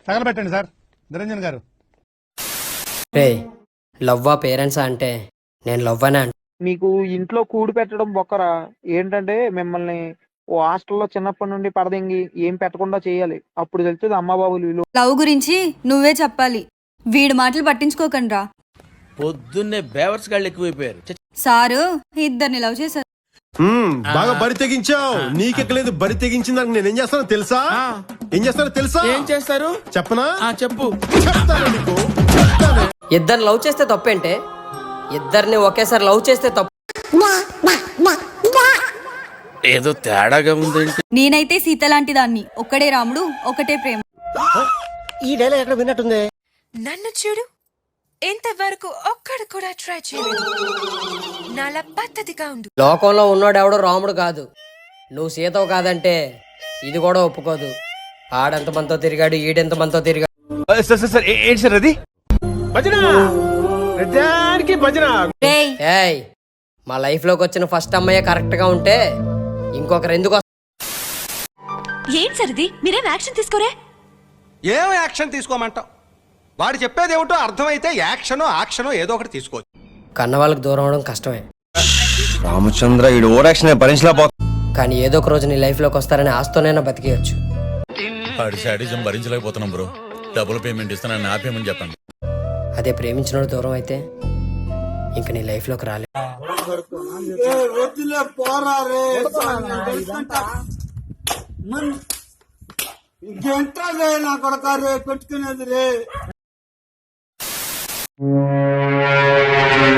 తగలబెట్టండి sir Niranjan గారు. రే లవ్వా parents అంటే నేను లవ్వనే అంట. మీకు ఇంట్లో కూడి పెట్టడం బొక్కరా. ఏంటంటే మిమ్మల్ని ఓ హాస్టల్లో చిన్నప్పటి నుండి పడదెంగి ఏం పెట్టకుండా చేయాలి. అప్పుడు తెలుస్తుంది అమ్మ బాబులు విలువ. లవ్ గురించి నువ్వే చెప్పాలి. వీడి మాటలు పట్టించుకోకండి రా. పొద్దున్నే బేవర్స్ గాళ్ళు ఎక్కువైపోయారు. సారు ఇద్దరిని లవ్ చేశారు. బాగా బరి తెగించావు. నీకెక్కలేదు బరి తెగించిన దానికి నేనేం చేస్తానో తెలుసా? ఏం చేస్తానో తెలుసా? ఏం చేస్తారు చెప్పనా? చెప్పు. చెప్తాను నీకు, చెప్తాను. ఇద్దరు లవ్ చేస్తే తప్పేంటే? ఇద్దరిని ఒకేసారి లవ్ చేస్తే తప్పు. ఏదో తేడాగా ఉందేంటి? నేనైతే సీత లాంటి దాన్ని. ఒక్కడే రాముడు ఒకటే ప్రేమ. ఈ డైలాగ్ ఎక్కడ విన్నట్టుంది? నన్ను చూడు, ఇంతవరకు ఒక్కడు కూడా ట్రై చేయలేదు. నాలా పద్ధతిగా ఉండు. లోకంలో ఉన్నోడు ఎవడో రాముడు కాదు. నువ్వు సీతవు కాదంటే ఇది కూడా ఒప్పుకోదు. ఆడెంత మనతో తిరిగాడు, ఈడెంత మనతో తిరిగాడు. ఏంటి సార్ అది? భజన ప్రతిదానికి భజన. రేయ్ ఏయ్ మా లైఫ్ లోకి వచ్చిన ఫస్ట్ అమ్మాయి కరెక్ట్ గా ఉంటే ఇంకొకరు ఎందుకు ఏం సరిది? మీరేం యాక్షన్ తీసుకోరే? ఏం యాక్షన్ తీసుకోమంటావు? వాడు చెప్పేది ఏమిటో అర్థమైతే యాక్షనో యాక్షనో ఏదో ఒకటి తీసుకోవచ్చు. కన్న వాళ్ళకి దూరం అవడం కష్టమే. రామచంద్ర ఈ ఓవర్ యాక్షన్ భరించలేకపో. కానీ ఏదో ఒక రోజు నీ లైఫ్ లోకి వస్తారని ఆస్తోనైనా బతికేయచ్చు. వాడి శాడిజం భరించలేకపోతున్నాం బ్రో. డబుల్ పేమెంట్ ఇస్తానని ఆపేయమని చెప్పండి. అదే ప్రేమించినోడు దూరం అయితే ఇంక నీ లైఫ్ లోకి రాలే.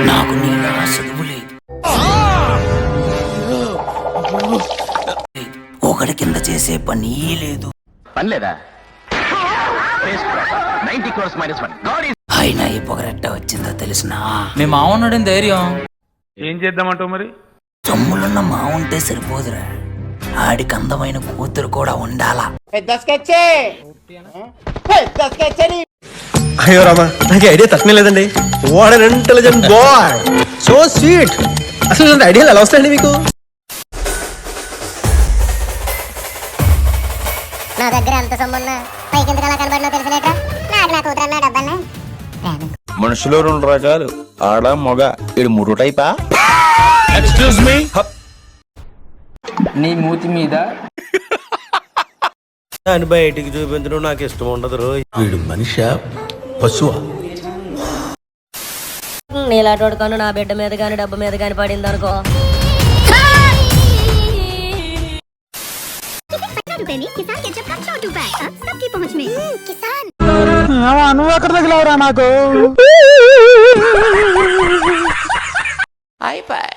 నాకు నీలా చదువు లేదు. ఒకటి కింద చేసే పని లేదు. పని లేదా? అయినా ఈ పొగరెట్ట వచ్చిందో తెలిసినా? మీ మామూలు ధైర్యం. ఏం చేద్దామంటావు మరి? తమ్ముళ్ళన్న మా ఉంటే సరిపోదురా, ఆడికి అందమైన కూతురు కూడా ఉండాలా. అయ్యో రామా, నాకు ఐడియా తక్కువ లేదండి. What an intelligent boy, so sweet. అసలు ఇలాంటి ఐడియాలు ఎలా వస్తాయండి మీకు? నా దగ్గర ఎంత సొమ్మున్నా పైకి ఎందుకు అలా కనబడినా తెలిసినట్ట. నాకు నా కూతురు అన్నా డబ్బన్నా. మనుషులు రెండు రకాలు, ఆడ మగ. ఇది మూడు టైపా? Excuse me. నీ మూతి మీద అని బయటికి చూపించడం నాకు ఇష్టం ఉండదు. వీడు మనిషా పశువా? నీలాటోడు కను నా బిడ్డ మీద గాని డబ్బు మీద గాని పడింది అనుకో. నువ్వు ఎక్కడ తగిలావురా నాకు? అయిపోయి